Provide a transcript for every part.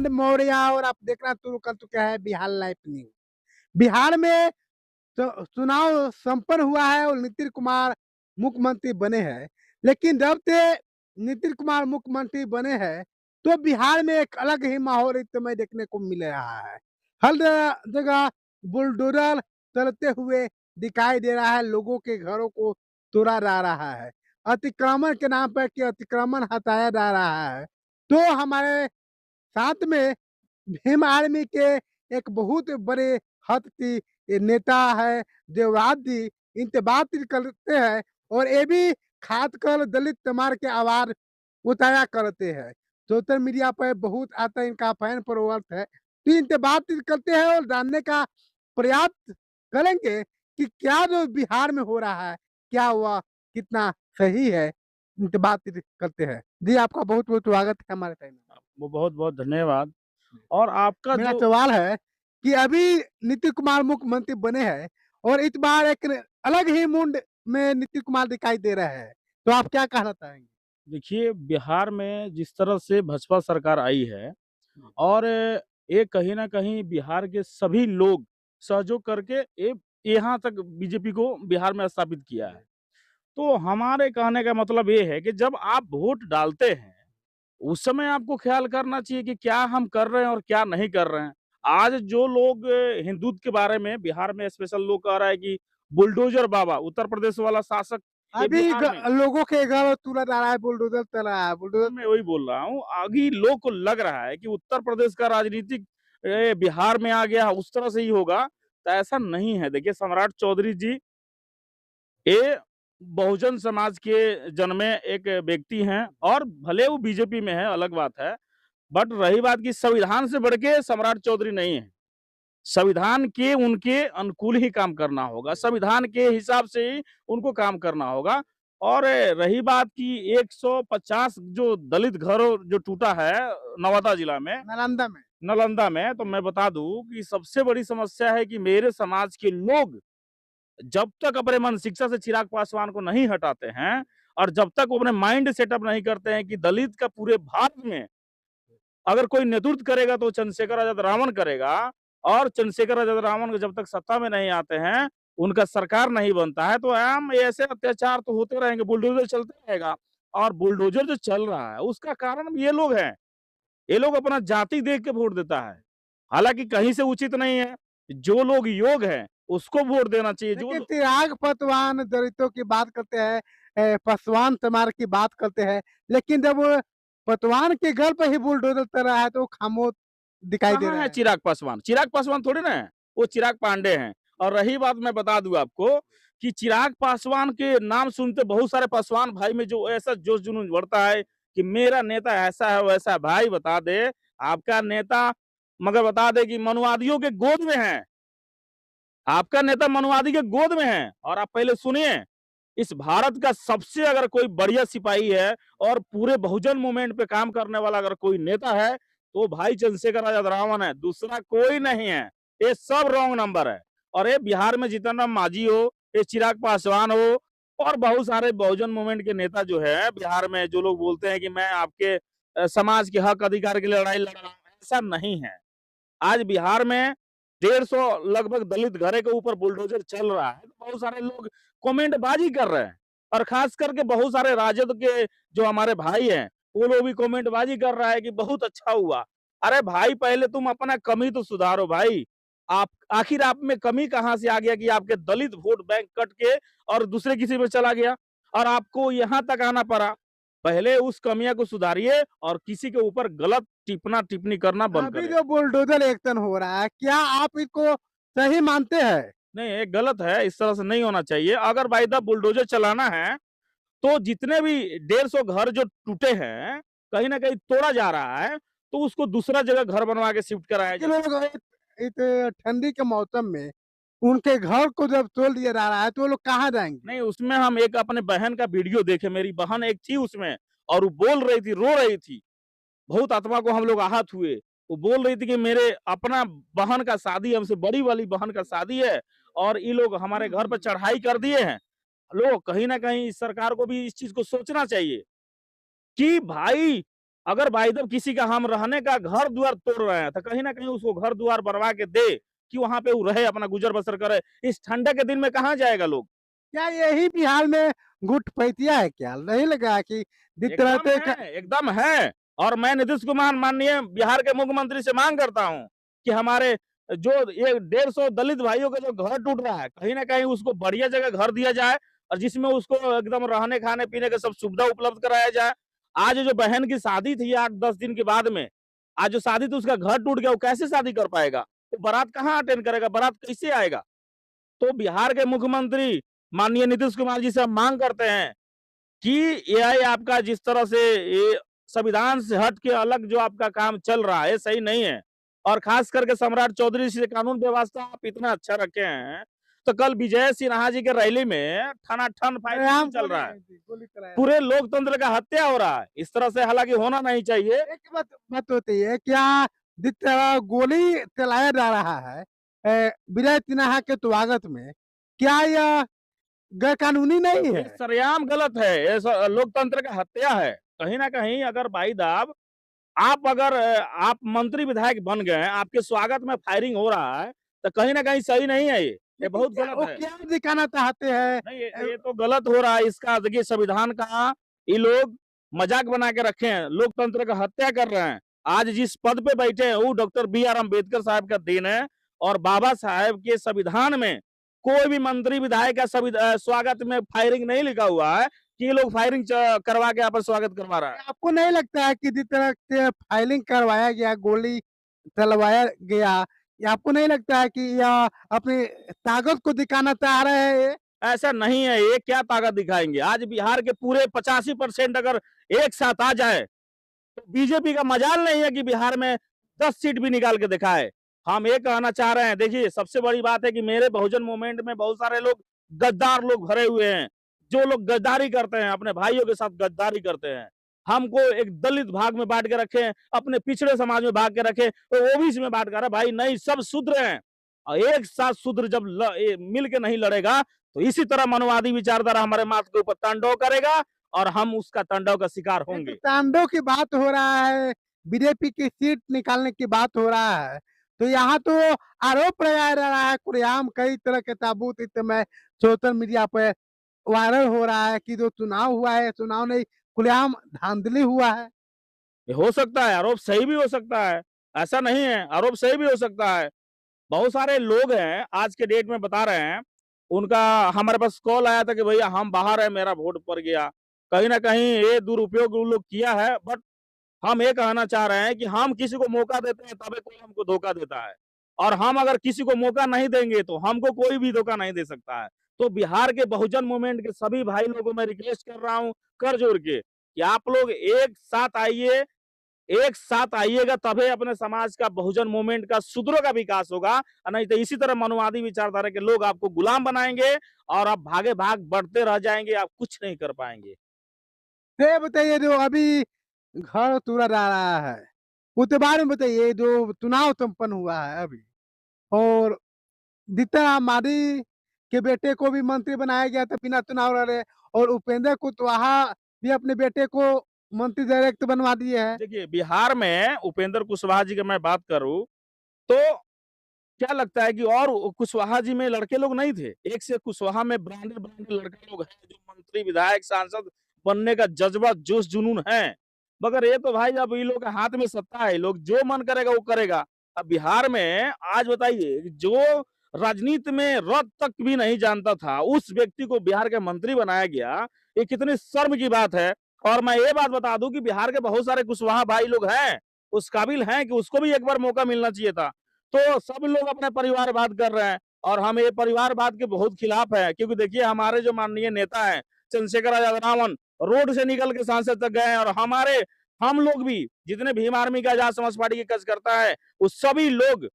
Brand Maurya और आप देखना शुरू कर चुके हैं बिहार लाइव न्यूज। बिहार में तो चुनाव संपन्न हुआ है और नीतीश कुमार मुख्यमंत्री बने हैं। लेकिन जब से नीतीश कुमार मुख्यमंत्री बने हैं, तो बिहार में एक अलग ही माहौल इस समय देखने को मिल रहा है। हर जगह बुलडोजर चलते हुए दिखाई दे रहा है, लोगों के घरों को तोड़ा जा रहा है। अतिक्रमण के नाम पर कि अतिक्रमण हटाया जा रहा है। तो हमारे साथ में भीम आर्मी के एक बहुत बड़े हद की ये नेता है देवराज जी, इनसे बात करते हैं और ये भी खासकर दलित समाज के आवाज उठाया करते हैं। सोशल मीडिया पर बहुत आता है, इनका फैन फॉलोअर्स है, तो इनसे बातचीत करते हैं और जानने का प्रयास करेंगे कि क्या जो बिहार में हो रहा है, क्या हुआ, कितना सही है। इनसे बातचीत करते हैं। जी, आपका बहुत बहुत स्वागत है हमारे चैनल में। वो बहुत-बहुत धन्यवाद। और आपका मेरा जो सवाल है कि अभी नीतीश कुमार मुख्यमंत्री बने हैं और इस बार एक अलग ही मूड में नीतीश कुमार दिखाई दे रहे हैं, तो आप क्या कहना चाहेंगे? देखिए, बिहार में जिस तरह से भाजपा सरकार आई है और ये कहीं न कहीं बिहार के सभी लोग सहयोग करके यहाँ तक बीजेपी को बिहार में स्थापित किया है। तो हमारे कहने का मतलब ये है कि जब आप वोट डालते हैं, उस समय आपको ख़्याल करना चाहिए कि क्या हम कर रहे हैं और क्या नहीं कर रहे हैं। आज जो लोग हिंदुत्व के बारे में बिहार में स्पेशल लोग कह रहा है कि बुलडोज़र बाबा, उत्तर प्रदेश वाला शासक ये अभी बिहार में लोगों के घर तुला जा रहा है, बुलडोजर चल रहा है, बुलडोजर। मैं वही बोल रहा हूँ, आगे लोग को लग रहा है कि उत्तर प्रदेश का राजनीतिक बिहार में आ गया, उस तरह से ही होगा, तो ऐसा नहीं है। देखिए, सम्राट चौधरी जी ये बहुजन समाज के जन्मे एक व्यक्ति हैं और भले वो बीजेपी में है, अलग बात है। बट रही बात कि संविधान से बढ़ के सम्राट चौधरी नहीं है। संविधान के उनके अनुकूल ही काम करना होगा, संविधान के हिसाब से ही उनको काम करना होगा। और रही बात कि 150 जो दलित घरों जो टूटा है नवादा जिला में, नालंदा में। तो मैं बता दूं कि सबसे बड़ी समस्या है कि मेरे समाज के लोग जब तक अपने मन शिक्षा से चिराग पासवान को नहीं हटाते हैं और जब तक वो अपने माइंड सेटअप नहीं करते हैं कि दलित का पूरे भारत में अगर कोई नेतृत्व करेगा तो चंद्रशेखर आजाद रावण करेगा। और चंद्रशेखर आजाद रावण जब तक सत्ता में नहीं आते हैं, उनका सरकार नहीं बनता है, तो आम ऐसे अत्याचार तो होते रहेंगे, बुलडोजर चलते रहेगा। और बुलडोजर जो चल रहा है उसका कारण ये लोग हैं। ये लोग अपना जाति देख के वोट देता है, हालांकि कहीं से उचित नहीं है। जो लोग योग है उसको वोट देना चाहिए। जो लेकिन चिराग पासवान दलितों की बात करते हैं, पासवान समाज की बात करते हैं, लेकिन जब वो पासवान के घर पे ही बुलडोजर चल रहा है तो वो खामोश दिखाई दे कहाँ रहा है है। चिराग पासवान? चिराग पासवान थोड़ी ना है, वो चिराग पांडे हैं। और रही बात, मैं बता दूं आपको कि चिराग पासवान के नाम सुनते बहुत सारे पासवान भाई में जो ऐसा जोश जुनून बढ़ता है कि मेरा नेता ऐसा है वैसा है। भाई बता दे, आपका नेता मगर बता दे कि मनुवादियों के गोद में है। आपका नेता मनुवादी के गोद में है। और आप पहले सुनिए, इस भारत का सबसे अगर कोई बढ़िया सिपाही है और पूरे बहुजन मूवमेंट पे काम करने वाला अगर कोई नेता है, तो भाई चंद्रशेखर आजाद रावण है, दूसरा कोई नहीं है। ये सब रॉन्ग नंबर है। और ये बिहार में जितना मांझी हो, ये चिराग पासवान हो और बहुत सारे बहुजन मूवमेंट के नेता जो है बिहार में, जो लोग बोलते हैं कि मैं आपके समाज के हक अधिकार के लिए लड़ाई लड़ रहा हूं, ऐसा नहीं है। आज बिहार में 150 लगभग दलित घरे के ऊपर बुलडोजर चल रहा है, तो बहुत सारे लोग कमेंटबाजी कर रहे हैं। और खास करके बहुत सारे राजद के जो हमारे भाई हैं, वो लोग भी कमेंटबाजी कर रहा है कि बहुत अच्छा हुआ। अरे भाई, पहले तुम अपना कमी तो सुधारो भाई। आप आखिर आप में कमी कहाँ से आ गया कि आपके दलित वोट बैंक कट के और दूसरे किसी में चला गया और आपको यहाँ तक आना पड़ा। पहले उस कमियां को सुधारिए और किसी के ऊपर गलत टिप्पणी करना बंद अभी करें। जो बुलडोजर एक्शन हो रहा है, क्या आप इसको सही मानते हैं? नहीं, ये गलत है, इस तरह से नहीं होना चाहिए। अगर बाय द बुलडोज़र चलाना है, तो जितने भी 150 घर जो टूटे हैं, कहीं न कहीं तोड़ा जा रहा है, तो उसको दूसरा जगह घर बनवा के शिफ्ट कराया लेकिन जाए। लोग इस ठंडी के मौसम में उनके घर को जब तोड़ दिया जा रहा है, तो वो लोग कहाँ जाएँगे? नहीं, उसमें हम एक अपने बहन का वीडियो देखे, मेरी बहन एक थी उसमें और वो बोल रही थी, रो रही थी। बहुत आत्मा को हम लोग आहत हुए। वो बोल रही थी कि मेरे अपना बहन का शादी, हमसे बड़ी वाली बहन का शादी है और ये लोग हमारे घर पे चढ़ाई कर दिए हैं। लोग कहीं न कहीं इस सरकार को भी इस चीज़ को सोचना चाहिए कि भाई अगर भाई साहब किसी का हम रहने का घर द्वार तोड़ रहे हैं तो कहीं ना कहीं उसको घर द्वार बनवा के दे कि वहां पे वो रहे, अपना गुजर बसर करे। इस ठंडा के दिन में कहाँ जाएगा लोग? क्या यही बिहार में गुटपैतिया है? क्या नहीं लगा कि जिस तरह एकदम से है, एकदम है। और मैं नीतीश कुमार माननीय बिहार के मुख्यमंत्री से मांग करता हूँ कि हमारे जो ये 150 दलित भाइयों का जो घर टूट रहा है, कहीं ना कहीं उसको बढ़िया जगह घर दिया जाए और जिसमें उसको एकदम रहने खाने पीने का सब सुविधा उपलब्ध कराया जाए। आज जो बहन की शादी थी 8-10 दिन के बाद में, आज जो शादी थी उसका घर टूट गया, वो कैसे शादी कर पाएगा? तो बारात कहाँ अटेंड करेगा? बारात कैसे आएगा? तो बिहार के मुख्यमंत्री माननीय नीतीश कुमार जी से हम मांग करते हैं कि एआई आपका जिस तरह से ये संविधान से हट के अलग जो आपका काम चल रहा है, सही नहीं है। और खास करके सम्राट चौधरी जी से कानून व्यवस्था आप इतना अच्छा रखे हैं, तो कल विजय सिन्हा जी के रैली में ठनाठन फाइटिंग आम चल गोली रहा है। चलाई थी, गोली चलाया। पूरे लोकतंत्र का हत्या हो रहा है। इस तरह से हालांकि होना नहीं चाहिए। एक बात बात होती है, क्या जिस तरह गोली चलाया जा रहा है विजय सिन्हा के स्वागत में, क्या यह गैर कानूनी नहीं ये है? सरेआम गलत है, ये लोकतंत्र का हत्या है। कहीं ना कहीं अगर भाई साहब आप अगर आप मंत्री विधायक बन गए, आपके स्वागत में फायरिंग हो रहा है, तो कहीं न कहीं सही नहीं है ये लेकिन बहुत क्या गलत वो है। क्या दिखाना चाहते हैं? नहीं, ये तो गलत हो रहा है। इसका देखिए संविधान का ये लोग मजाक बना के रखे हैं, लोकतंत्र का हत्या कर रहे हैं। आज जिस पद पे बैठे हैं वो डॉक्टर बी आर अम्बेडकर साहब का देन है और बाबा साहेब के संविधान में कोई भी मंत्री विधायक का स्वागत में फायरिंग नहीं लिखा हुआ है कि ये लोग फायरिंग करवा के आपका स्वागत करवा रहा है। आपको नहीं लगता है कि जिस तरह से फायरिंग करवाया गया, गोली चलवाया गया, ये आपको नहीं लगता है कि यह अपनी ताकत को दिखाना चाह रहे हैं ये? ऐसा नहीं है, ये क्या ताकत दिखाएंगे? आज बिहार के पूरे 85% अगर एक साथ आ जाए तो बीजेपी का मजाल नहीं है कि बिहार में 10 सीट भी निकाल के दिखाए। हम ये कहना चाह रहे हैं, देखिए सबसे बड़ी बात है कि मेरे बहुजन मूवमेंट में बहुत सारे लोग गद्दार लोग भरे हुए हैं, जो लोग गद्दारी करते हैं, अपने भाइयों के साथ गद्दारी करते हैं। हमको एक दलित भाग में बांट के रखे, अपने पिछड़े समाज में बांट के रखे, तो ओबीसी में बांट कर भाई नहीं, सब शूद्र हैं। और एक साथ शूद्र जब मिल के नहीं लड़ेगा तो इसी तरह मनवादी विचारधारा हमारे माथ के ऊपर तांडव करेगा और हम उसका तांडव का शिकार ये तो होंगे। तांडव की बात हो रहा है, बीजेपी की सीट निकालने की बात हो रहा है, तो यहाँ तो आरोप लगाया जा रहा है खुलेआम, कई तरह के ताबूत इस समय सोशल मीडिया पे वायरल हो रहा है कि जो चुनाव हुआ है, चुनाव नहीं, खुलेआम धांधली हुआ है। ये हो सकता है, आरोप सही भी हो सकता है, ऐसा नहीं है, आरोप सही भी हो सकता है। बहुत सारे लोग हैं आज के डेट में बता रहे हैं, उनका हमारे पास कॉल आया था कि भैया हम बाहर है, मेरा वोट पड़ गया। कहीं न कहीं ये दुरुपयोग उन लोग किया है, बट हम ये कहना चाह रहे हैं कि हम किसी को मौका देते हैं तभी कोई हमको धोखा देता है। और हम अगर किसी को मौका नहीं देंगे तो हमको कोई भी धोखा नहीं दे सकता है। तो बिहार के बहुजन मूवमेंट के सभी भाई लोगों में रिक्वेस्ट कर रहा हूँ, कर जोड़ के, कि आप लोग एक साथ आइएगा तभी अपने समाज का बहुजन मूवमेंट का सुधरो का विकास होगा, नहीं तो इसी तरह मनवादी विचारधारा के लोग आपको गुलाम बनाएंगे और आप भागे भाग बढ़ते रह जाएंगे, आप कुछ नहीं कर पाएंगे। तो ये बताइए, जो अभी घर तोड़ा जा रहा है, उसके बारे में बताइए, जो चुनाव संपन्न हुआ है अभी, और जीतन मांझी के बेटे को भी मंत्री बनाया गया था बिना चुनाव लड़े, और उपेंद्र कुशवाहा भी अपने बेटे को मंत्री डायरेक्ट बनवा दिए हैं। देखिए बिहार में उपेंद्र कुशवाहा जी की मैं बात करूं तो क्या लगता है कि और कुशवाहा जी में लड़के लोग नहीं थे? एक से कुशवाहा में ब्रांडेड ब्रांडेड लड़के लोग हैं जो मंत्री, विधायक, सांसद बनने का जज़्बा, जोश, जुनून है। मगर ये तो भाई अब ये लोग के हाथ में सत्ता है, लोग जो मन करेगा वो करेगा। अब बिहार में आज बताइए जो राजनीति में रत तक भी नहीं जानता था, उस व्यक्ति को बिहार का मंत्री बनाया गया, ये कितनी शर्म की बात है। और मैं ये बात बता दूं कि बिहार के बहुत सारे कुशवाहा भाई लोग हैं, उस काबिल हैं कि उसको भी एक बार मौका मिलना चाहिए था। तो सब लोग अपना परिवारवाद कर रहे हैं और हम ये परिवारवाद के बहुत खिलाफ है, क्योंकि देखिए हमारे जो माननीय नेता हैं चंद्रशेखर आजाद रावण रोड से निकल के सांसद तक गए हैं और हम लोग भी जितने भीम आर्मी का आजाद समाज पार्टी की कज करता है वो सभी लोग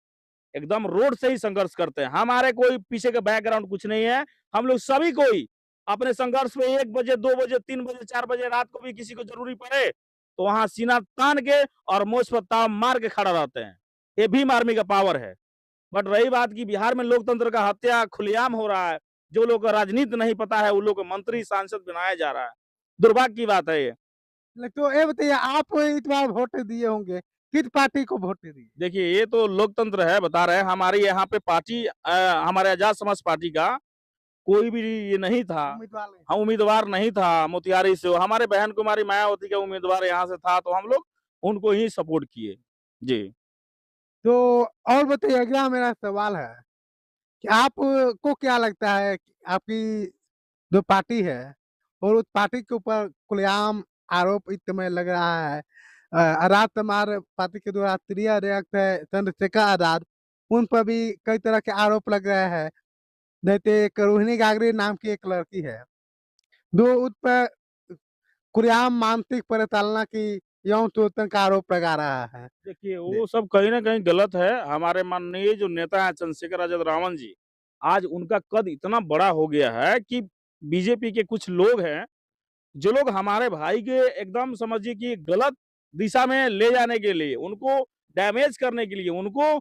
एकदम रोड से ही संघर्ष करते हैं। हमारे कोई पीछे का बैकग्राउंड कुछ नहीं है। हम लोग सभी कोई अपने संघर्ष में 1 बजे, 2 बजे, 3 बजे, 4 बजे रात को भी किसी को जरूरी पड़े तो वहां सीना तान के और मोछ पर ताव मार के खड़ा रहते हैं। ये भीम आर्मी का पावर है। बट रही बात कि बिहार में लोकतंत्र का हत्या खुलेआम हो रहा है, जो लोग को राजनीति नहीं पता है उन लोग को मंत्री सांसद बनाया जा रहा है। दुर्भाग्य की बात है ये। तो ये बताइए, आप इस बार वोट दिए होंगे, किस पार्टी को वोट दिए? देखिए ये तो लोकतंत्र है, बता रहे हैं हमारी यहाँ पे पार्टी हमारे आजाद समाज पार्टी का कोई भी ये नहीं था, उम्मीदवार नहीं। हाँ उम्मीदवार नहीं था मोतिहारी से, हमारे बहन कुमारी मायावती का उम्मीदवार यहाँ से था, तो हम लोग उनको ही सपोर्ट किए। जी। तो और बताइए, अगला मेरा सवाल है कि आपको क्या लगता है कि आपकी जो पार्टी है और उस पार्टी के ऊपर खुलेआम आरोप इस समय लग रहा है, आजाद समाज पार्टी के जो राष्ट्रीय अध्यक्ष है चंद्रशेखर आजाद, उन पर भी कई तरह के आरोप लग रहे हैं। जैसे एक रोहिणी गागरी नाम की एक लड़की है, जो उस पर खुलेआम मानसिक परिचालना की यौन शोषण का आरोप लगा रहा है। देखिए जी। वो सब कहीं न कहीं गलत है। हमारे माननीय जो नेता हैं चंद्रशेखर आजाद रावण जी, आज उनका कद इतना बड़ा हो गया है कि बीजेपी के कुछ लोग हैं, जो लोग हमारे भाई के एकदम समझिए कि गलत दिशा में ले जाने के लिए, उनको डैमेज करने के लिए, उनको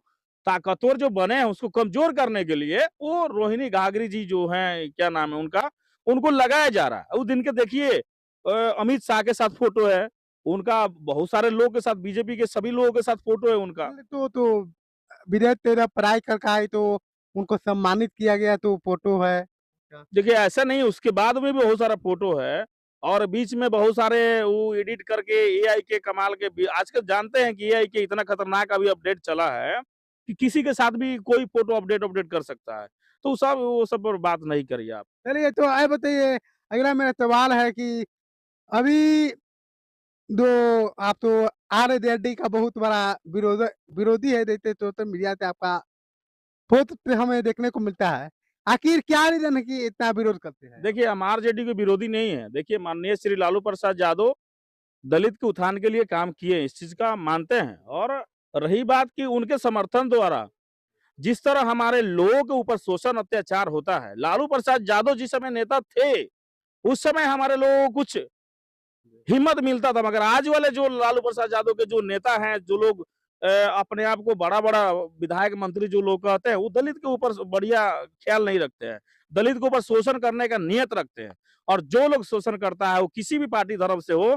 ताकतवर जो बने हैं उसको कमज़ोर करने के लिए, वो रोहिणी गागरी जी जो हैं, क्या नाम है उनका, उनको लगाया जा रहा है। उस दिन के देखिए अमित शाह के साथ फ़ोटो है, उनका बहुत सारे लोगों के साथ बीजेपी के सभी लोगों के साथ फ़ोटो है उनका। तो विदेश तेरा पढ़ाई कर का है, तो उनको सम्मानित किया गया तो फ़ोटो है। अच्छा। देखिए ऐसा नहीं है, उसके बाद में भी बहुत सारा फ़ोटो है और बीच में बहुत सारे वो एडिट करके एआई के कमाल के भी आजकल जानते हैं कि एआई के इतना खतरनाक अभी अपडेट चला है, कि किसी के साथ भी कोई फ़ोटो अपडेट कर सकता है। तो सब वो सब पर बात नहीं करिए आप। चलिए, तो ये बताइए, अगला मेरा सवाल है कि अभी जो आप तो आरजेडी का बहुत बड़ा विरोधी है, जैसे सोशल मीडिया से आपका पोस्ट पे हमें देखने को मिलता है। आखिर क्या रीज़न है कि इतना विरोध करते हैं आप? देखिए हम आरजेडी के विरोधी नहीं हैं। देखिए माननीय श्री लालू प्रसाद यादव दलित के उत्थान के लिए काम किए, इस चीज़ का मानते हैं और रही बात कि उनके समर्थन द्वारा जिस तरह हमारे लोगों के ऊपर शोषण अत्याचार होता है, लालू प्रसाद यादव जिस समय नेता थे, उस समय हमारे लोगों को कुछ हिम्मत मिलता था, मगर आज वाले जो लालू प्रसाद यादव के जो नेता हैं, जो लोग अपने आप को बड़ा-बड़ा विधायक मंत्री जो लोग कहते हैं, वो दलित के ऊपर बढ़िया ख्याल नहीं रखते हैं। दलित के ऊपर शोषण करने का नियत रखते हैं और जो लोग शोषण करता है, वो किसी भी पार्टी धर्म से हो,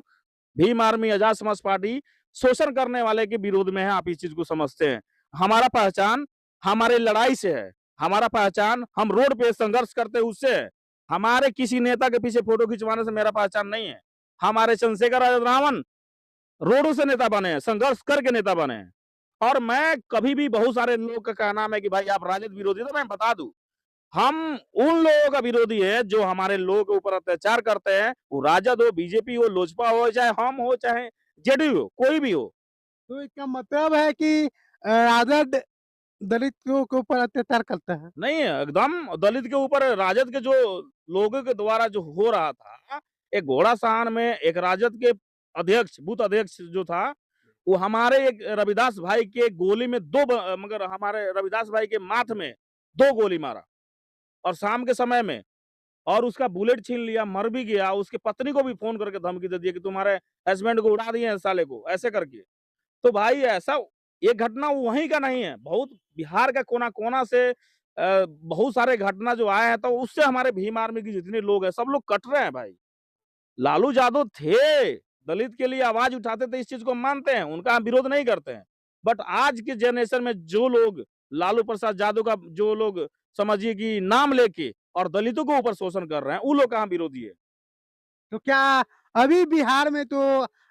भीम आर्मी, आजाद समाज पार्टी शोषण करने वाले के विरोध में है, आप इस चीज़ को समझते हैं। हमारा पहचान हमारे लड़ाई से है, हमारा पहचान हम रोड पे संघर्ष करते हैं उससे है। हमारे किसी नेता के पीछे फोटो खिंचवाने से मेरा पहचान नहीं है। हमारे चंद्रशेखर आजाद रावण रोडों से नेता बने हैं, संघर्ष करके नेता बने हैं। और मैं कभी भी बहुत सारे लोग का कहना है कि भाई आप राजद विरोधी हैं, तो मैं बता दूं हम उन लोगों का विरोधी है जो हमारे लोगों के ऊपर अत्याचार करते हैं, वो राजद हो, बीजेपी हो, लोजपा हो, चाहे हम हो, चाहे जेडीयू हो, कोई भी हो। तो इसका मतलब है कि राजद दलितों के ऊपर अत्याचार करता है। नहीं एकदम दलित के ऊपर राजद के जो लोगों के द्वारा जो हो रहा था, एक घोड़ासहन में एक राजद के अध्यक्ष बूथ अध्यक्ष जो था, वो हमारे एक रविदास भाई के गोली में मगर हमारे रविदास भाई के माथ में 2 गोली मारा और शाम के समय में और उसका बुलेट छीन लिया, मर भी गया। उसकी पत्नी को भी फ़ोन करके धमकी दे दिया कि तुम्हारे हस्बैंड को उड़ा दिए हैं साले को, ऐसे करके। तो भाई ऐसा ये घटना वहीं का नहीं है, बहुत बिहार का कोना-कोना से बहुत सारे घटना जो आए हैं, तो उससे हमारे भीम आर्मी के जितने लोग हैं, सब लोग कट रहे हैं भाई। लालू यादव थे, दलित के लिए आवाज़ उठाते थे, इस चीज़ को हम मानते हैं, उनका हम विरोध नहीं करते हैं। बट आज के जनरेशन में जो लोग लालू प्रसाद यादव का जो लोग समझिए कि नाम लेके और दलितों के ऊपर शोषण कर रहे हैं, उन लोग का हम विरोधी है। तो क्या अभी बिहार में तो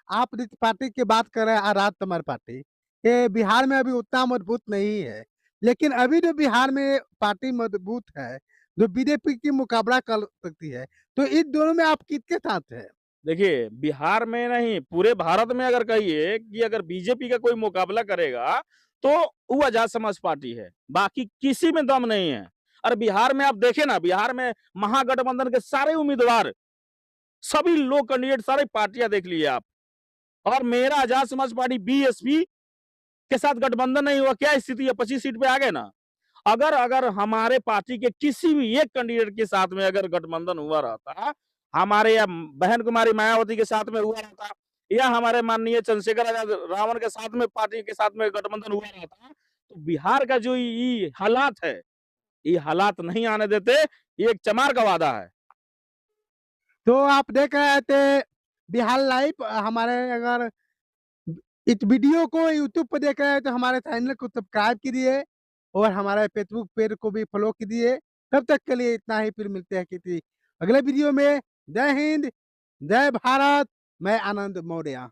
आप जिस पार्टी की बात कर रहे हैं, आजाद समाज पार्टी, ये बिहार में अभी उतना मजबूत नहीं है। लेकिन अभी जो बिहार में पार्टी मजबूत है, जो बीजेपी की मुकाबला कर सकती है, तो इन दोनों में आप किसके साथ हैं? देखिए, बिहार में नहीं, पूरे भारत में अगर कहिए कि अगर बीजेपी का कोई मुकाबला करेगा, तो वो आज़ाद समाज पार्टी है, बाकी किसी में दम नहीं है। और बिहार में आप देखें ना, बिहार में महागठबंधन के सारे उम्मीदवार, सभी लोग कैंडिडेट सारी पार्टियाँ देख लीजिए आप और मेरा आज़ाद समाज पार्टी बीएसपी के साथ गठबंधन नहीं हुआ, क्या स्थिति है? 25 सीट पे आ गए ना। अगर अगर हमारे पार्टी के किसी भी एक कैंडिडेट के साथ में अगर गठबंधन हुआ रहता, हमारे या बहन कुमारी मायावती के साथ में हुआ रहता या हमारे माननीय चंद्रशेखर आजाद रावण के साथ में पार्टी के साथ में गठबंधन हुआ रहता, तो बिहार का जो ये हालात है, ये हालात नहीं आने देते, ये एक चमार का वादा है। तो आप देख रहे थे बिहार लाइव हमारे अगर इस वीडियो को यूट्यूब पर देख रहे हैं तो हमारे चैनल को सब्सक्राइब कीजिए और हमारे फेसबुक पेज को भी फॉलो कीजिए। तब तक के लिए इतना ही, फिर मिलते हैं किसी अगले वीडियो में। जय हिंद, जय भारत, मैं आनंद मौर्य।